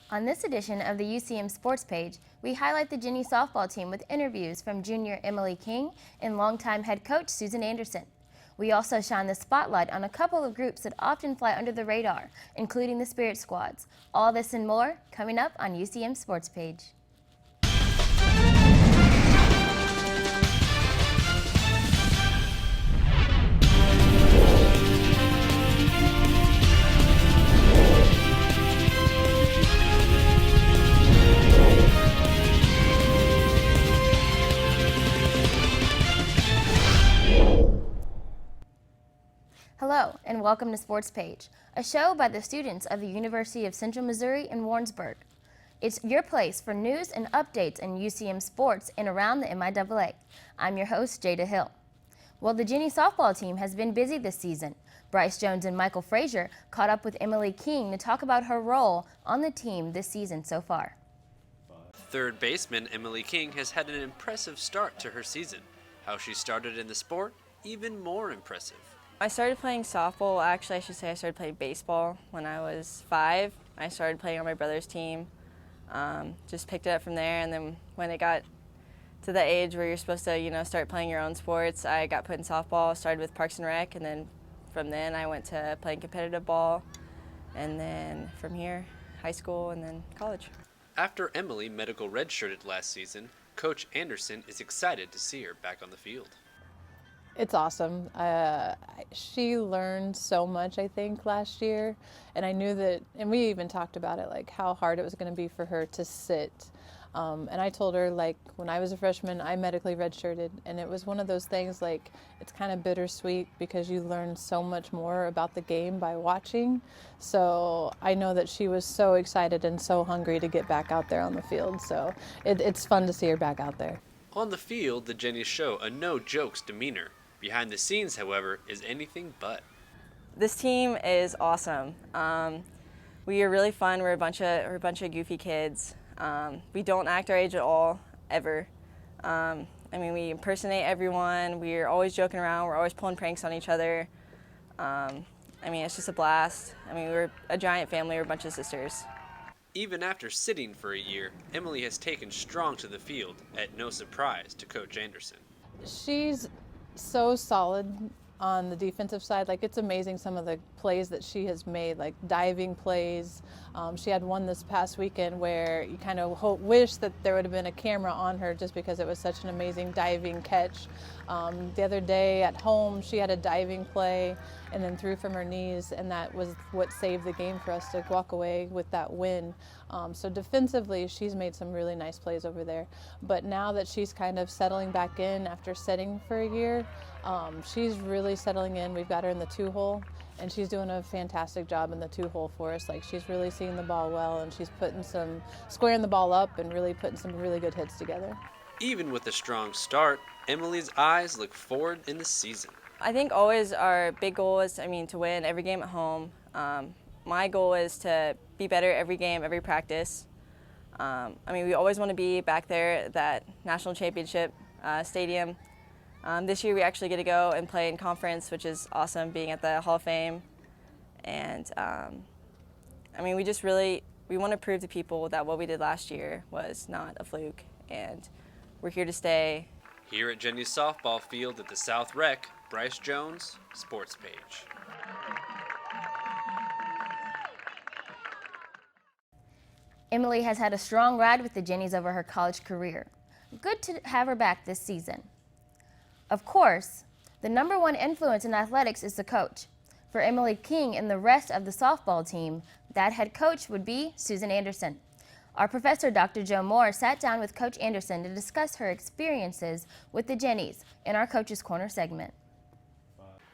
On this edition of the UCM Sports Page, we highlight the Jennies softball team with interviews from junior Emily King and longtime head coach Susan Anderson. We also shine the spotlight on a couple of groups that often fly under the radar, including the Spirit Squads. All this and more coming up on UCM Sports Page. Hello, and welcome to Sports Page, a show by the students of the University of Central Missouri in Warrensburg. It's your place for news and updates in UCM sports and around the MIAA. I'm your host, Jada Hill. Well, the Jennies softball team has been busy this season. Bryce Jones and Michael Frazier caught up with Emily King to talk about her role on the team this season so far. Third baseman Emily King has had an impressive start to her season. How she started in the sport, even more impressive. I started playing softball, actually I should say I started playing baseball when I was 5. I started playing on my brother's team, just picked it up from there, and then when it got to the age where you're supposed to, start playing your own sports, I got put in softball, started with Parks and Rec, and then from then I went to playing competitive ball, and then from here, high school and then college. After Emily medical redshirted last season, Coach Anderson is excited to see her back on the field. It's awesome. She learned so much, I think, last year, and I knew that, and we even talked about it, like how hard it was going to be for her to sit. And I told her, like, when I was a freshman, I medically redshirted, and it was one of those things, like, it's kind of bittersweet because you learn so much more about the game by watching. So I know that she was so excited and so hungry to get back out there on the field, so it's fun to see her back out there. On the field, the Jennies show a no-jokes demeanor. Behind the scenes, however, is anything but. This team is awesome. We are really fun. We're a bunch of goofy kids. We don't act our age at all, ever. We impersonate everyone. We're always joking around. We're always pulling pranks on each other. It's just a blast. We're a giant family. We're a bunch of sisters. Even after sitting for a year, Emily has taken strong to the field, at no surprise to Coach Anderson. She's so solid on the defensive side. Like, it's amazing some of the plays that she has made, like diving plays. She had one this past weekend where you kind of wish that there would have been a camera on her just because it was such an amazing diving catch. The other day at home, she had a diving play and then threw from her knees, and that was what saved the game for us to walk away with that win. So defensively, she's made some really nice plays over there. But now that she's kind of settling back in after sitting for a year, she's really settling in. We've got her in the 2-hole, and she's doing a fantastic job in the 2-hole for us. Like, she's really seeing the ball well, and she's squaring the ball up and really putting some really good hits together. Even with a strong start, Emily's eyes look forward in the season. I think always our big goal is, to win every game at home. My goal is to be better every game, every practice. We always want to be back there at that national championship stadium. This year we actually get to go and play in conference, which is awesome, being at the Hall of Fame. And we want to prove to people that what we did last year was not a fluke, and we're here to stay. Here at Jennies softball field at the South Rec, Bryce Jones, Sports Page. Emily has had a strong ride with the Jennies over her college career. Good to have her back this season. Of course, the #1 influence in athletics is the coach. For Emily King and the rest of the softball team, that head coach would be Susan Anderson. Our professor, Dr. Joe Moore, sat down with Coach Anderson to discuss her experiences with the Jennies in our Coach's Corner segment.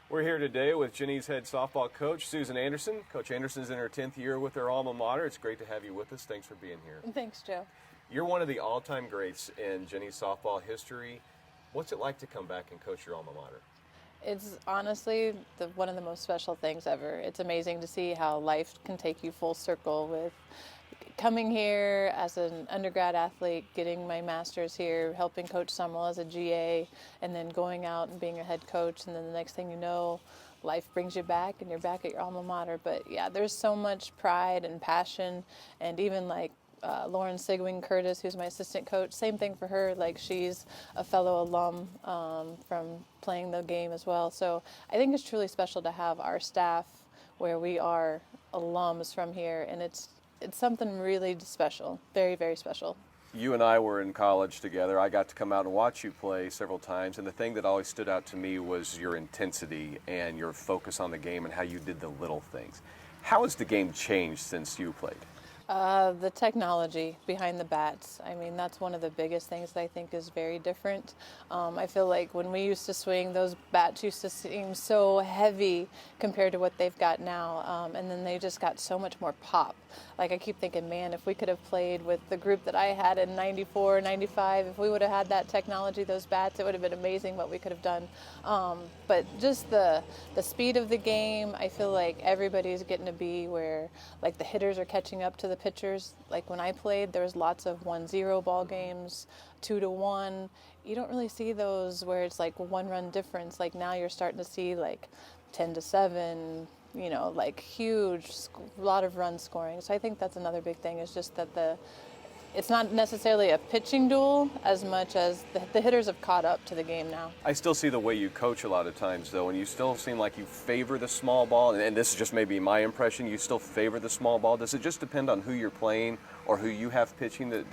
We're here today with Jennies head softball coach, Susan Anderson. Coach Anderson's in her 10th year with her alma mater. It's great to have you with us. Thanks for being here. Thanks, Joe. You're one of the all-time greats in Jennies softball history. What's it like to come back and coach your alma mater? It's honestly one of the most special things ever. It's amazing to see how life can take you full circle with coming here as an undergrad athlete, getting my master's here, helping Coach Summerall as a GA, and then going out and being a head coach, and then the next thing you know, life brings you back and you're back at your alma mater. But yeah, there's so much pride and passion, and even like Lauren Sigwing Curtis, who's my assistant coach, same thing for her. Like, she's a fellow alum from playing the game as well. So I think it's truly special to have our staff where we are alums from here, and it's something really special, very, very special. You and I were in college together. I got to come out and watch you play several times, and the thing that always stood out to me was your intensity and your focus on the game and how you did the little things. How has the game changed since you played? The technology behind the bats. I mean, that's one of the biggest things that I think is very different. I feel like when we used to swing, those bats used to seem so heavy compared to what they've got now. And then they just got so much more pop. Like, I keep thinking, man, if we could have played with the group that I had in 94, 95, if we would have had that technology, those bats, it would have been amazing what we could have done. But just the speed of the game, I feel like everybody's getting to be where, like, the hitters are catching up to the pitchers. Like, when I played, there was lots of 1-0 ball games, 2-1. You don't really see those where it's like 1-run difference. Like, now you're starting to see like 10-7, you know, like huge, lot of run scoring. So I think that's another big thing, is just that it's not necessarily a pitching duel as much as the hitters have caught up to the game now. I still see the way you coach a lot of times, though, and you still seem like you favor the small ball, and this is just maybe my impression, you still favor the small ball. Does it just depend on who you're playing or who you have pitching that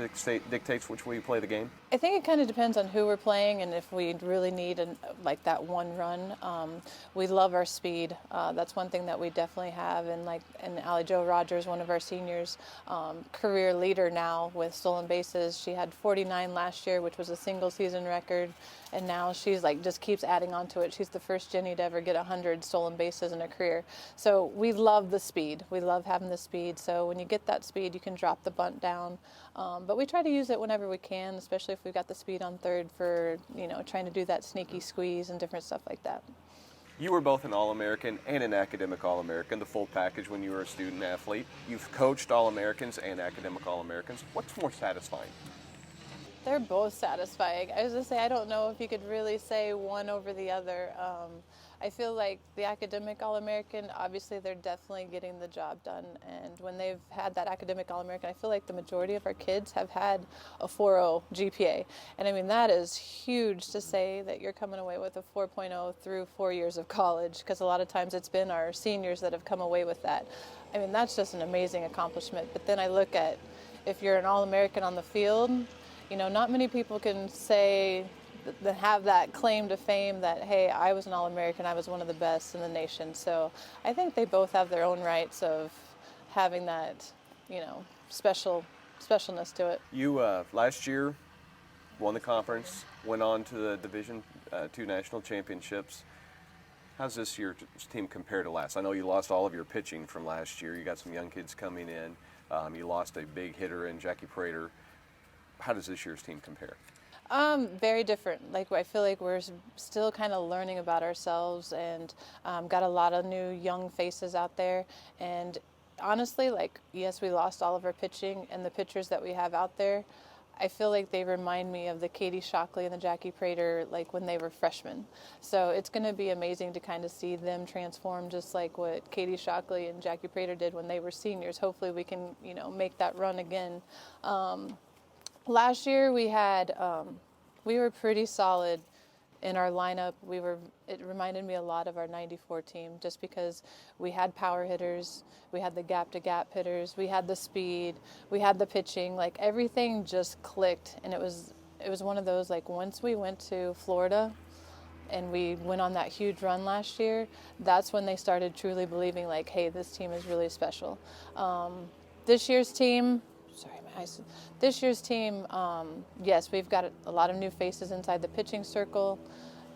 dictates which way you play the game? I think it kind of depends on who we're playing and if we really need like that one run. We love our speed. That's one thing that we definitely have. And Allie Jo Rogers, one of our seniors, career leader now with stolen bases. She had 49 last year, which was a single season record. And now she's like just keeps adding on to it. She's the first Jenny to ever get 100 stolen bases in her career. So we love the speed. We love having the speed. So when you get that speed, you can drop the bunt down. But we try to use it whenever we can, especially if we've got the speed on third for, you know, trying to do that sneaky squeeze and different stuff like that. You were both an All-American and an academic All-American, the full package when you were a student athlete. You've coached All-Americans and academic All-Americans. What's more satisfying? They're both satisfying. I was going to say, I don't know if you could really say one over the other. I feel like the academic All-American, obviously they're definitely getting the job done. And when they've had that academic All-American, I feel like the majority of our kids have had a 4.0 GPA. And I mean, that is huge to say that you're coming away with a 4.0 through 4 years of college, because a lot of times it's been our seniors that have come away with that. I mean, that's just an amazing accomplishment. But then I look at, if you're an All-American on the field, you know, not many people can say that have that claim to fame that, hey, I was an All-American, I was one of the best in the nation. So I think they both have their own rights of having that, you know, specialness to it. You, last year, won the conference, went on to the Division II national championships. How's this year's team compare to last? I know you lost all of your pitching from last year. You got some young kids coming in. You lost a big hitter in Jackie Prater. How does this year's team compare? Very different. Like, I feel like we're still kind of learning about ourselves, and got a lot of new young faces out there. And honestly, like, yes, we lost all of our pitching, and the pitchers that we have out there, I feel like they remind me of the Katie Shockley and the Jackie Prater, like when they were freshmen. So it's going to be amazing to kind of see them transform, just like what Katie Shockley and Jackie Prater did when they were seniors. Hopefully we can, you know, make that run again. Last year we were pretty solid in our lineup. It reminded me a lot of our 94 team, just because we had power hitters, we had the gap-to-gap hitters, we had the speed, we had the pitching. Like, everything just clicked, and it was one of those, like, once we went to Florida and we went on that huge run last year, that's when they started truly believing, like, hey, this team is really special. This year's team, yes, we've got a lot of new faces inside the pitching circle.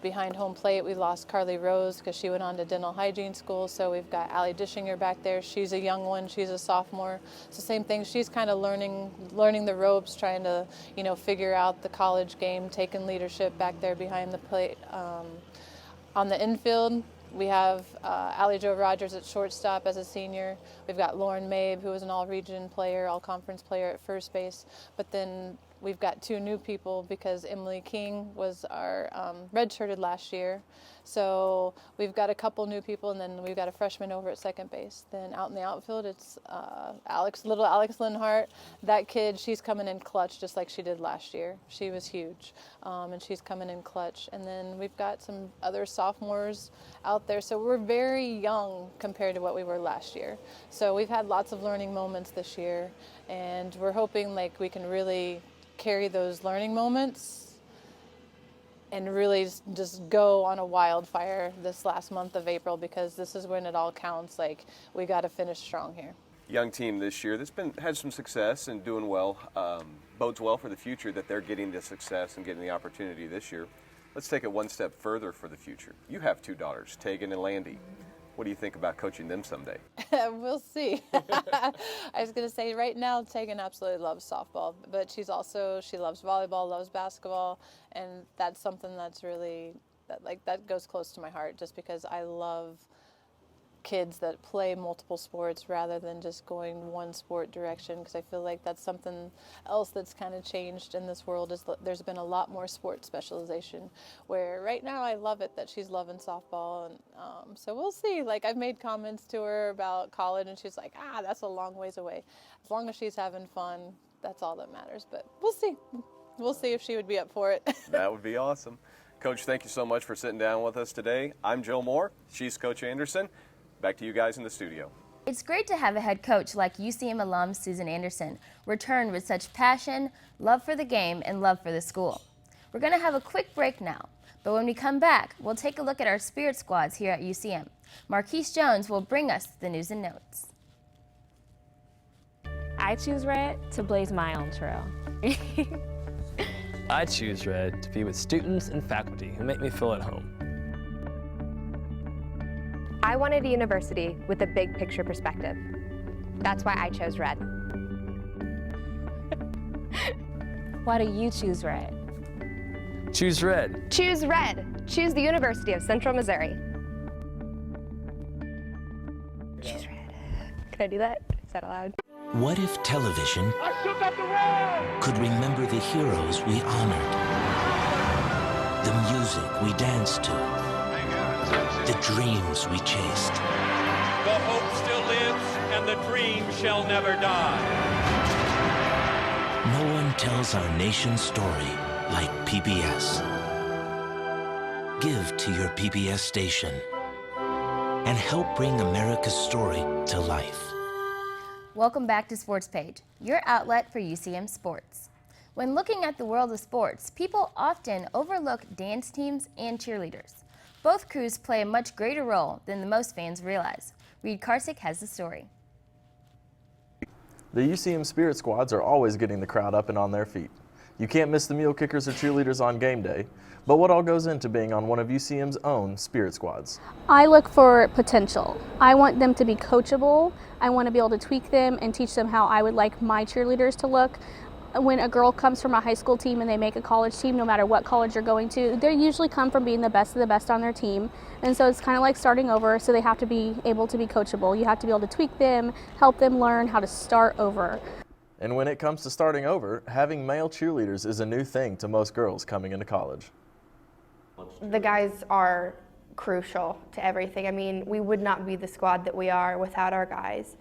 Behind home plate, we lost Carly Rose because she went on to dental hygiene school. So we've got Allie Dishinger back there. She's a young one. She's a sophomore. It's the same thing. She's kind of learning the ropes, trying to, you know, figure out the college game, taking leadership back there behind the plate. On the infield, we have Allie Jo Rogers at shortstop as a senior. We've got Lauren Mabe, who was an all-region player, all-conference player at first base. But then We've got 2 new people because Emily King was our redshirted last year. So we've got a couple new people, and then we've got a freshman over at second base. Then out in the outfield, it's little Alex Linhart. That kid, she's coming in clutch just like she did last year. She was huge, and she's coming in clutch. And then we've got some other sophomores out there. So we're very young compared to what we were last year. So we've had lots of learning moments this year, and we're hoping like we can really carry those learning moments and really just go on a wildfire this last month of April, because this is when it all counts. Like, we got to finish strong here. Young team this year that's had some success and doing well. Bodes well for the future that they're getting the success and getting the opportunity this year. Let's take it one step further for the future. You have 2 daughters, Tegan and Landy. What do you think about coaching them someday? We'll see. I was going to say, right now, Tegan absolutely loves softball, but she loves volleyball, loves basketball, and that's something that's really, that goes close to my heart, just because I love kids that play multiple sports rather than just going one sport direction, because I feel like that's something else that's kind of changed in this world, is there's been a lot more sport specialization, where right now I love it that she's loving softball. And so we'll see. Like, I've made comments to her about college, and she's like, that's a long ways away. As long as she's having fun, that's all that matters. But we'll see. We'll see if she would be up for it. That would be awesome. Coach, thank you so much for sitting down with us today. I'm Joe Moore. She's Coach Anderson. Back to you guys in the studio. It's great to have a head coach like UCM alum Susan Anderson return with such passion, love for the game, and love for the school. We're going to have a quick break now, but when we come back, we'll take a look at our spirit squads here at UCM. Marquise Jones will bring us the news and notes. I choose red to blaze my own trail. I choose red to be with students and faculty who make me feel at home. I wanted a university with a big picture perspective. That's why I chose red. Why do you choose red? Choose red. Choose red. Choose the University of Central Missouri. Choose red. Can I do that? Is that allowed? What if television could remember the heroes we honored, the music we danced to, the dreams we chased? The hope still lives, and the dream shall never die. No one tells our nation's story like PBS. Give to your PBS station and help bring America's story to life. Welcome back to Sports Page, your outlet for UCM sports. When looking at the world of sports, people often overlook dance teams and cheerleaders. Both crews play a much greater role than the most fans realize. Reed Karsick has the story. The UCM Spirit Squads are always getting the crowd up and on their feet. You can't miss the mule kickers or cheerleaders on game day, but what all goes into being on one of UCM's own Spirit Squads? I look for potential. I want them to be coachable. I want to be able to tweak them and teach them how I would like my cheerleaders to look. When a girl comes from a high school team and they make a college team, no matter what college they're going to, they usually come from being the best of the best on their team. And so it's kind of like starting over, so they have to be able to be coachable. You have to be able to tweak them, help them learn how to start over. And when it comes to starting over, having male cheerleaders is a new thing to most girls coming into college. The guys are crucial to everything. I mean, we would not be the squad that we are without our guys.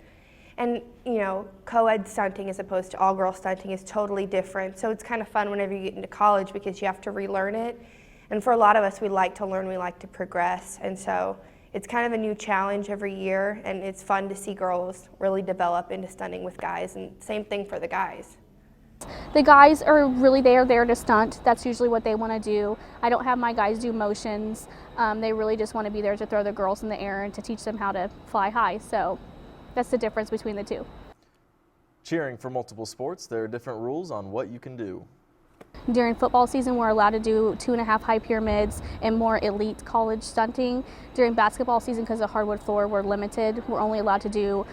And, you know, co-ed stunting as opposed to all-girl stunting is totally different. So it's kind of fun whenever you get into college because you have to relearn it. And for a lot of us, we like to learn, we like to progress. And so it's kind of a new challenge every year, and it's fun to see girls really develop into stunting with guys, and same thing for the guys. The guys are really there to stunt. That's usually what they want to do. I don't have my guys do motions. They really just want to be there to throw the girls in the air and to teach them how to fly high. So that's the difference between the two. Cheering for multiple sports, there are different rules on what you can do. During football season, we're allowed to do 2.5 high pyramids and more elite college stunting. During basketball season, because of hardwood floor, we're limited. We're only allowed to do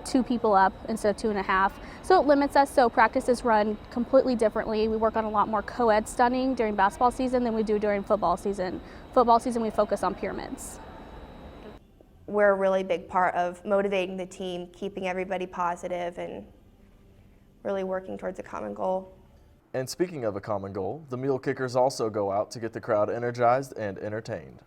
2 people up instead of 2.5. So it limits us, so practice is run completely differently. We work on a lot more co-ed stunting during basketball season than we do during football season. Football season, we focus on pyramids. We're a really big part of motivating the team, keeping everybody positive, and really working towards a common goal. And speaking of a common goal, the Mule Kickers also go out to get the crowd energized and entertained.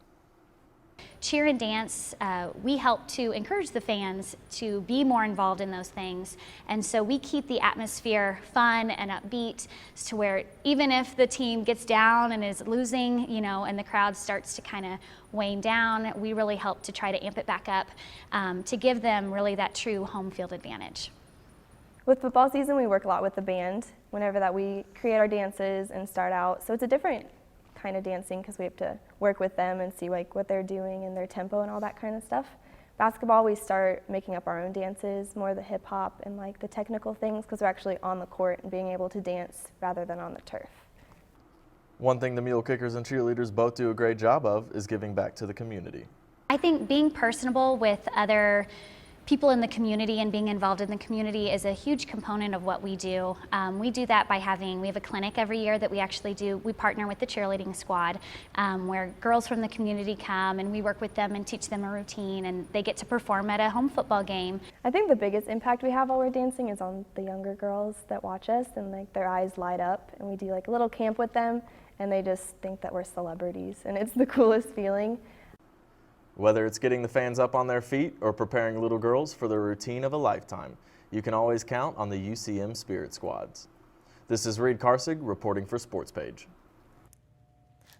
Cheer and dance, we help to encourage the fans to be more involved in those things. And so we keep the atmosphere fun and upbeat to where even if the team gets down and is losing, and the crowd starts to kind of wane down, we really help to try to amp it back up to give them really that true home field advantage. With football season, we work a lot with the band whenever that we create our dances and start out. So it's a different kind of dancing because we have to work with them and see what they're doing and their tempo and all that kind of stuff. Basketball, we start making up our own dances, more the hip hop and the technical things because we're actually on the court and being able to dance rather than on the turf. One thing the Mule Kickers and cheerleaders both do a great job of is giving back to the community. I think being personable with other people in the community and being involved in the community is a huge component of what we do. We do that by we have a clinic every year that we actually do. We partner with the cheerleading squad where girls from the community come and we work with them and teach them a routine and they get to perform at a home football game. I think the biggest impact we have while we're dancing is on the younger girls that watch us and their eyes light up and we do a little camp with them and they just think that we're celebrities and it's the coolest feeling. Whether it's getting the fans up on their feet or preparing little girls for the routine of a lifetime, you can always count on the UCM Spirit Squads. This is Reed Karsig reporting for SportsPage.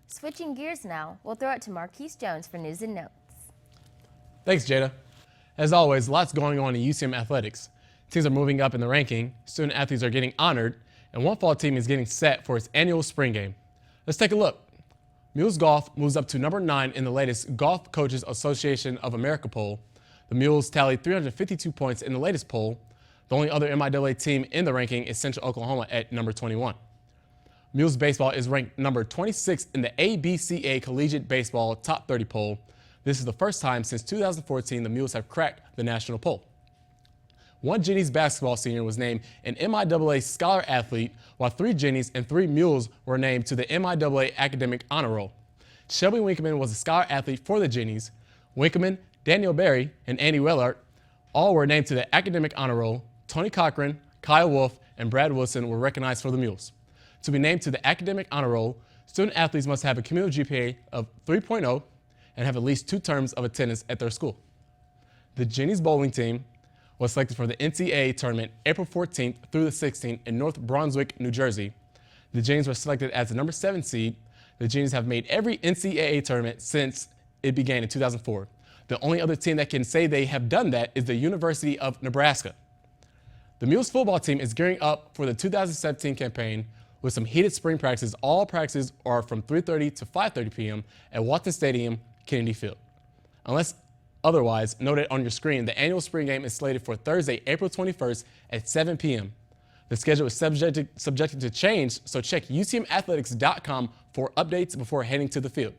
Switching gears now, we'll throw it to Marquise Jones for news and notes. Thanks, Jada. As always, lots going on in UCM athletics. Teams are moving up in the ranking, student athletes are getting honored, and one fall team is getting set for its annual spring game. Let's take a look. Mules Golf moves up to number 9 in the latest Golf Coaches Association of America poll. The Mules tallied 352 points in the latest poll. The only other MIAA team in the ranking is Central Oklahoma at number 21. Mules Baseball is ranked number 26 in the ABCA Collegiate Baseball Top 30 poll. This is the first time since 2014 the Mules have cracked the national poll. One Jennies basketball senior was named an MIAA Scholar Athlete, while 3 Jennies and 3 Mules were named to the MIAA Academic Honor Roll. Shelby Winkman was a Scholar Athlete for the Jennies. Winkman, Daniel Berry, and Andy Wellard all were named to the Academic Honor Roll. Tony Cochran, Kyle Wolf, and Brad Wilson were recognized for the Mules. To be named to the Academic Honor Roll, student athletes must have a cumulative GPA of 3.0 and have at least 2 terms of attendance at their school. The Jennies bowling team was selected for the NCAA tournament April 14th through the 16th in North Brunswick, New Jersey. The Jennies were selected as the number 7 seed. The Jennies have made every NCAA tournament since it began in 2004. The only other team that can say they have done that is the University of Nebraska. The Mules football team is gearing up for the 2017 campaign with some heated spring practices. All practices are from 3:30 to 5:30 p.m. at Walton Stadium, Kennedy Field. Unless otherwise noted on your screen, the annual spring game is slated for Thursday, April 21st at 7 p.m. The schedule is subjected to change, so check UCMathletics.com for updates before heading to the field.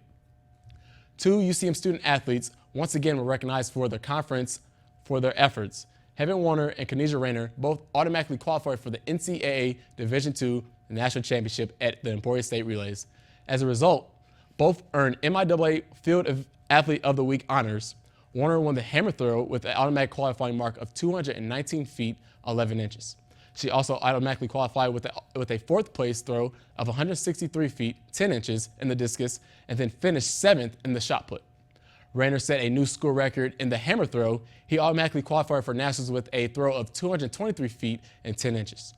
2 UCM student athletes once again were recognized for the conference for their efforts. Heaven Warner and Kanisha Rayner both automatically qualified for the NCAA Division II National Championship at the Emporia State Relays. As a result, both earned MIAA Field Athlete of the Week honors. Warner won the hammer throw with an automatic qualifying mark of 219 feet, 11 inches. She also automatically qualified with a 4th place throw of 163 feet, 10 inches in the discus, and then finished 7th in the shot put. Rayner set a new school record in the hammer throw. He automatically qualified for nationals with a throw of 223 feet and 10 inches.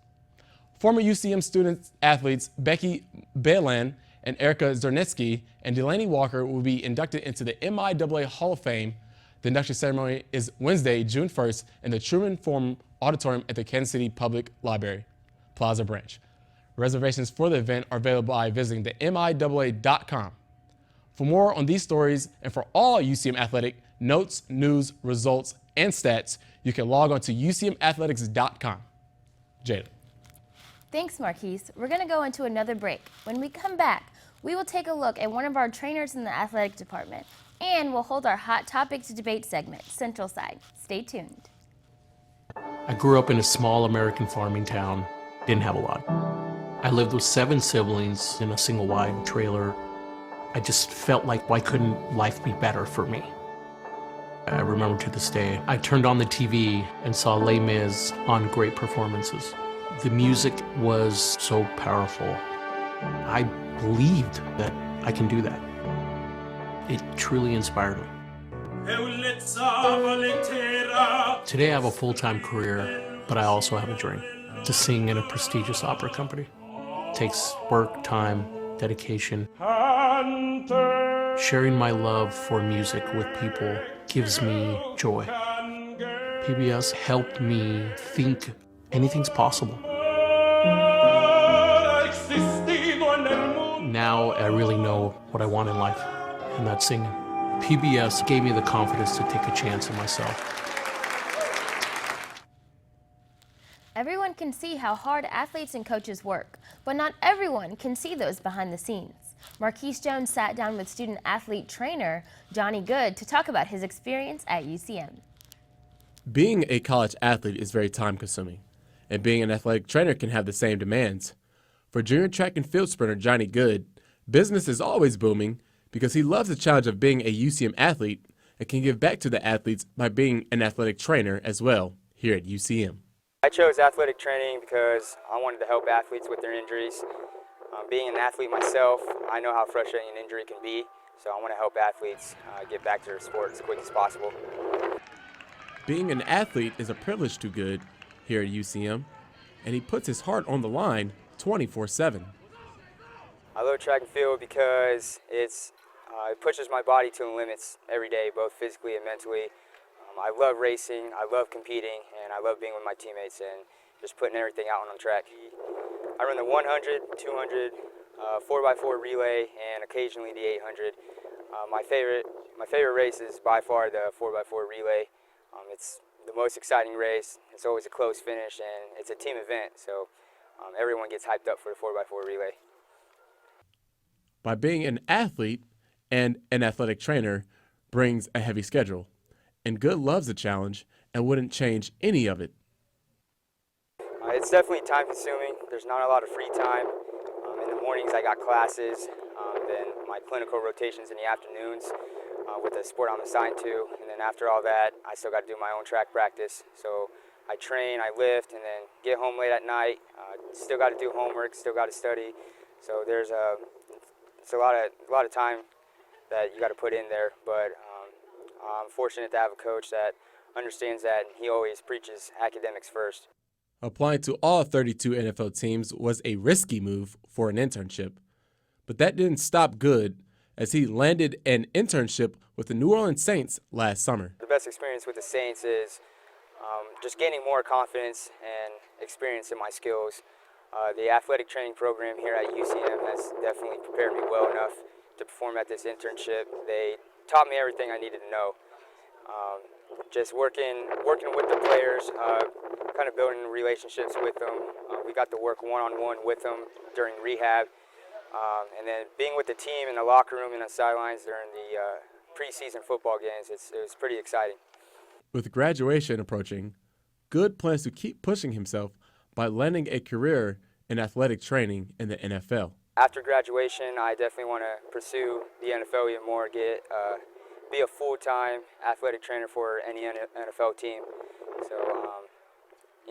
Former UCM student athletes Becky Belan and Erica Zernetsky and Delaney Walker will be inducted into the MIAA Hall of Fame. The induction ceremony is Wednesday, June 1st in the Truman Forum Auditorium at the Kansas City Public Library, Plaza Branch. Reservations for the event are available by visiting the MIAA.com. For more on these stories and for all UCM athletic notes, news, results, and stats, you can log on to UCMathletics.com. Jada. Thanks, Marquise. We're going to go into another break. When we come back, we will take a look at one of our trainers in the athletic department, and we'll hold our Hot Topics Debate segment, Central Side. Stay tuned. I grew up in a small American farming town. Didn't have a lot. I lived with 7 siblings in a single wide trailer. I just felt like, why couldn't life be better for me? I remember to this day, I turned on the TV and saw Les Mis on Great Performances. The music was so powerful. I believed that I can do that. It truly inspired me. Today I have a full-time career, but I also have a dream, to sing in a prestigious opera company. It takes work, time, dedication. Sharing my love for music with people gives me joy. PBS helped me think anything's possible. Now I really know what I want in life, and that's singing. PBS gave me the confidence to take a chance in myself. Everyone can see how hard athletes and coaches work, but not everyone can see those behind the scenes. Marquise Jones sat down with student-athlete trainer Johnny Good to talk about his experience at UCM. Being a college athlete is very time-consuming, and being an athletic trainer can have the same demands. For junior track and field sprinter Johnny Good, business is always booming because he loves the challenge of being a UCM athlete and can give back to the athletes by being an athletic trainer as well here at UCM. I chose athletic training because I wanted to help athletes with their injuries. Being an athlete myself, I know how frustrating an injury can be, so I want to help athletes get back to their sport as quick as possible. Being an athlete is a privilege to Good here at UCM, and he puts his heart on the line 24/7. I love track and field because it pushes my body to the limits every day, both physically and mentally. I love racing, I love competing, and I love being with my teammates and just putting everything out on track. I run the 100, 200, 4x4 relay, and occasionally the 800. My favorite race is by far the 4x4 relay. It's the most exciting race. It's always a close finish, and it's a team event, so everyone gets hyped up for the 4x4 relay. By being an athlete and an athletic trainer brings a heavy schedule, and Good loves the challenge and wouldn't change any of it. It's definitely time-consuming. There's not a lot of free time. In the mornings I got classes, then my clinical rotations in the afternoons with the sport I'm assigned to, and then after all that I still got to do my own track practice. So I train, I lift, and then get home late at night. Still got to do homework, still got to study. So it's a lot of time that you got to put in there, but I'm fortunate to have a coach that understands that, and he always preaches academics first. Applying to all 32 NFL teams was a risky move for an internship, but that didn't stop Good as he landed an internship with the New Orleans Saints last summer. The best experience with the Saints is just gaining more confidence and experience in my skills. The athletic training program here at UCM has definitely prepared me well enough to perform at this internship. They taught me everything I needed to know. Just working with the players, kind of building relationships with them. We got to work one-on-one with them during rehab, and then being with the team in the locker room and the sidelines during the preseason football games. It was pretty exciting. With graduation approaching, Good plans to keep pushing himself by landing a career in athletic training in the NFL. After graduation, I definitely want to pursue the NFL even more, be a full-time athletic trainer for any NFL team. So,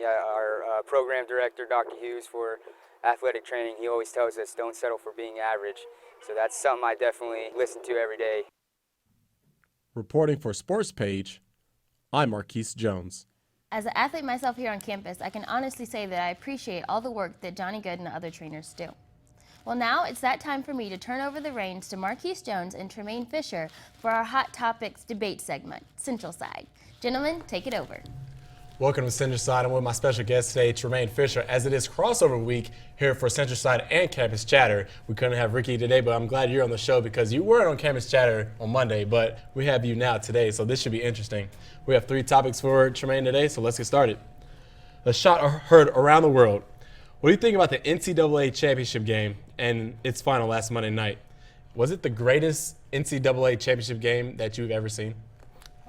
our program director, Dr. Hughes, for athletic training, he always tells us don't settle for being average. So that's something I definitely listen to every day. Reporting for SportsPage, I'm Marquise Jones. As an athlete myself here on campus, I can honestly say that I appreciate all the work that Johnny Good and other trainers do. Well, now it's that time for me to turn over the reins to Marquise Jones and Tremaine Fisher for our Hot Topics debate segment, Central Side. Gentlemen, take it over. Welcome to Central Side. I'm with my special guest today, Tremaine Fisher. As it is crossover week here for Central Side and Campus Chatter, we couldn't have Ricky today, but I'm glad you're on the show because you weren't on Campus Chatter on Monday, but we have you now today, so this should be interesting. We have 3 topics for Tremaine today, so let's get started. A shot heard around the world. What do you think about the NCAA championship game and its final last Monday night? Was it the greatest NCAA championship game that you've ever seen?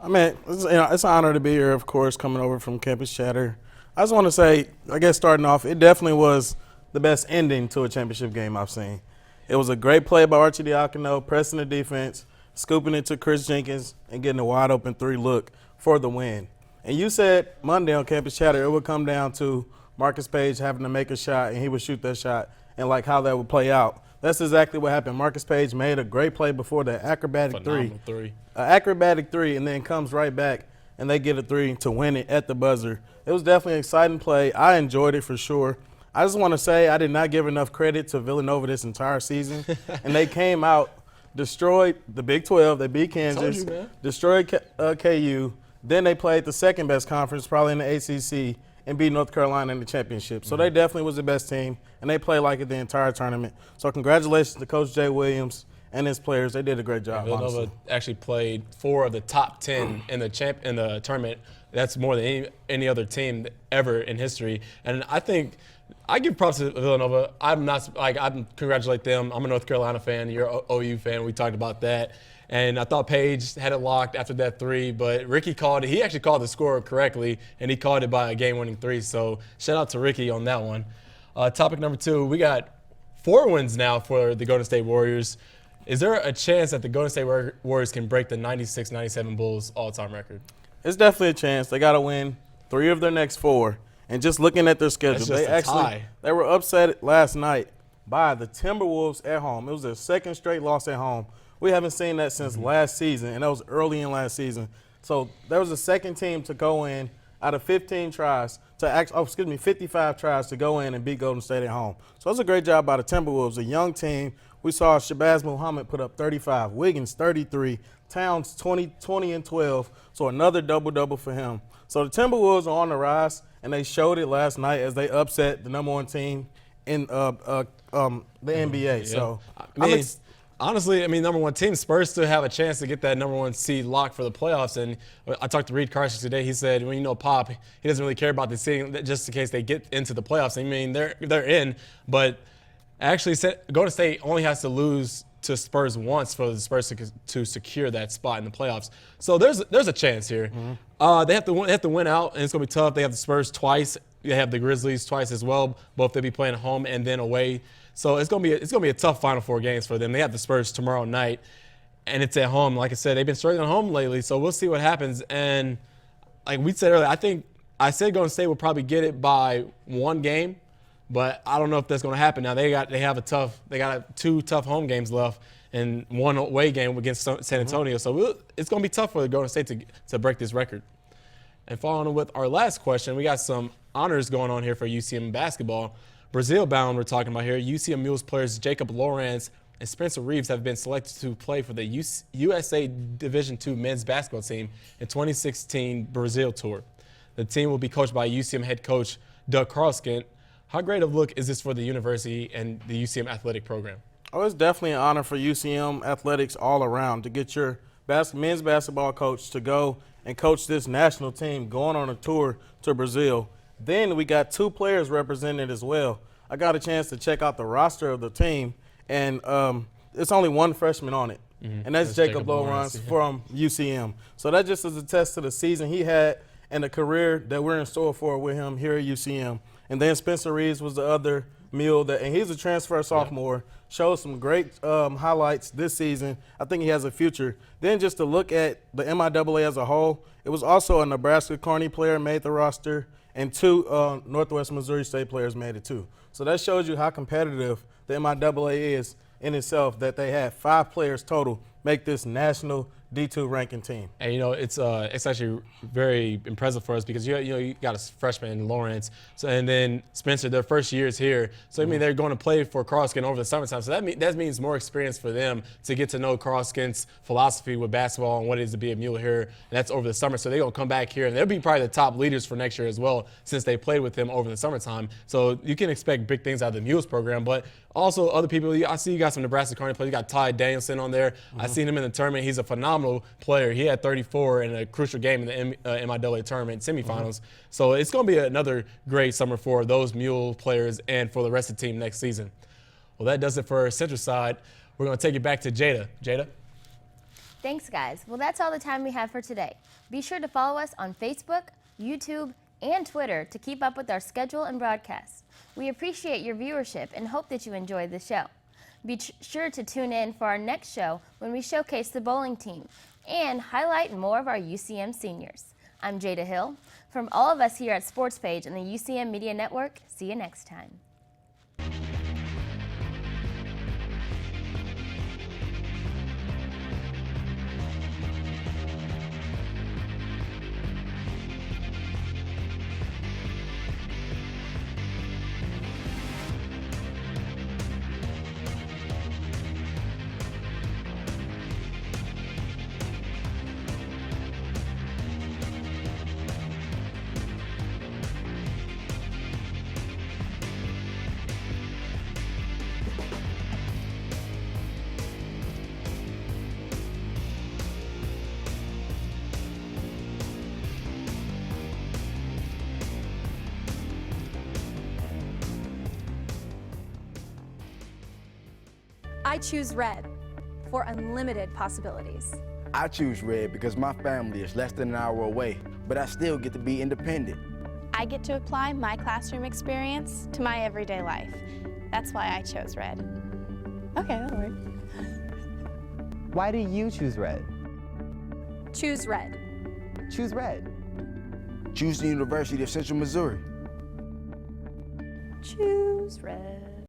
I mean, it's an honor to be here, of course, coming over from Campus Chatter. I just want to say, I guess starting off, it definitely was the best ending to a championship game I've seen. It was a great play by Archie Diacono, pressing the defense, scooping it to Chris Jenkins, and getting a wide open 3 look for the win. And you said Monday on Campus Chatter it would come down to Marcus Page having to make a shot, and he would shoot that shot, and like how that would play out. That's exactly what happened. Marcus Page made a great play before the acrobatic three. Acrobatic three, and then comes right back, and they get a three to win it at the buzzer. It was definitely an exciting play. I enjoyed it for sure. I just want to say I did not give enough credit to Villanova this entire season, and they came out, destroyed the Big 12. They beat Kansas, destroyed KU. Then they played the second best conference, probably in the ACC, and beat North Carolina in the championship. So they definitely was the best team, and they played like it the entire tournament. So congratulations to Coach Jay Williams and his players. They did a great job. Villanova actually played 4 of the top 10 in the tournament. That's more than any other team ever in history. And I think I give props to Villanova. I congratulate them. I'm a North Carolina fan. You're an OU fan. We talked about that. And I thought Page had it locked after that three, but Ricky called it. He actually called the score correctly, and he called it by a game-winning three. So shout out to Ricky on that one. Topic number 2, we got 4 wins now for the Golden State Warriors. Is there a chance that the Golden State Warriors can break the 96-97 Bulls all-time record? It's definitely a chance. They got to win 3 of their next 4. And just looking at their schedule, they were upset last night by the Timberwolves at home. It was their second straight loss at home. We haven't seen that since last season, and that was early in last season. So there was a second team to go in out of 55 tries to go in and beat Golden State at home. So it was a great job by the Timberwolves, a young team. We saw Shabazz Muhammad put up 35, Wiggins 33, Towns 20 and 12. So another double-double for him. So the Timberwolves are on the rise, and they showed it last night as they upset the number 1 team in the NBA. Yeah. So honestly, number 1 team, Spurs still have a chance to get that number 1 seed locked for the playoffs. And I talked to Reed Carson today. He said, Pop, he doesn't really care about the seeding just in case they get into the playoffs. They're in, but actually Golden State only has to lose to Spurs once for the Spurs to secure that spot in the playoffs. So there's a chance here. They have to win out, and it's going to be tough. They have the Spurs twice. They have the Grizzlies twice as well. Both they'll be playing at home and then away. So it's gonna be a tough Final 4 games for them. They have the Spurs tomorrow night, and it's at home. Like I said, they've been struggling at home lately, so we'll see what happens. And like we said earlier, I said Golden State will probably get it by 1 game, but I don't know if that's gonna happen. Now they got 2 tough home games left and 1 away game against San Antonio. So it's gonna be tough for the Golden State to break this record. And following with our last question, we got some honors going on here for UCM basketball. Brazil bound we're talking about here. UCM Mules players Jacob Lawrence and Spencer Reeves have been selected to play for the USA Division II men's basketball team in 2016 Brazil tour. The team will be coached by UCM head coach Doug Carlskent. How great of a look is this for the university and the UCM athletic program? Oh, it's definitely an honor for UCM athletics all around to get your men's basketball coach to go and coach this national team going on a tour to Brazil. Then we got 2 players represented as well. I got a chance to check out the roster of the team, and it's only 1 freshman on it, and that's Jacob Lawrence from UCM. So that just is a test to the season he had and the career that we're in store for with him here at UCM. And then Spencer Reeves was the other mule, and he's a transfer sophomore. Showed some great highlights this season. I think he has a future. Then just to look at the MIAA as a whole, it was also a Nebraska Kearney player made the roster, and 2 Northwest Missouri State players made it too. So that shows you how competitive the MIAA is in itself, that they had 5 players total make this national D2 ranking team. And it's actually very impressive for us because you got a freshman in Lawrence, and then Spencer, their first years here. So they're going to play for Carlskent over the summertime. So that means more experience for them to get to know Carlskent's philosophy with basketball and what it is to be a mule here. And that's over the summer. So they're going to come back here, and they'll be probably the top leaders for next year as well, since they played with him over the summertime. So you can expect big things out of the Mules program, but also other people. I see you got some Nebraska Kearney players. You got Ty Danielson on there. I seen him in the tournament. He's a phenomenal player. He had 34 in a crucial game in the MIAA tournament semifinals. So it's going to be another great summer for those Mule players and for the rest of the team next season. Well, that does it for Central Side. We're going to take it back to Jada. Jada? Thanks, guys. Well, that's all the time we have for today. Be sure to follow us on Facebook, YouTube, and Twitter to keep up with our schedule and broadcasts. We appreciate your viewership and hope that you enjoyed the show. Be sure to tune in for our next show when we showcase the bowling team and highlight more of our UCM seniors. I'm Jada Hill. From all of us here at SportsPage and the UCM Media Network, see you next time. I choose red for unlimited possibilities. I choose red because my family is less than an hour away, but I still get to be independent. I get to apply my classroom experience to my everyday life. That's why I chose red. Okay, that'll work. Why do you choose red? Choose red. Choose red. Choose the University of Central Missouri. Choose red.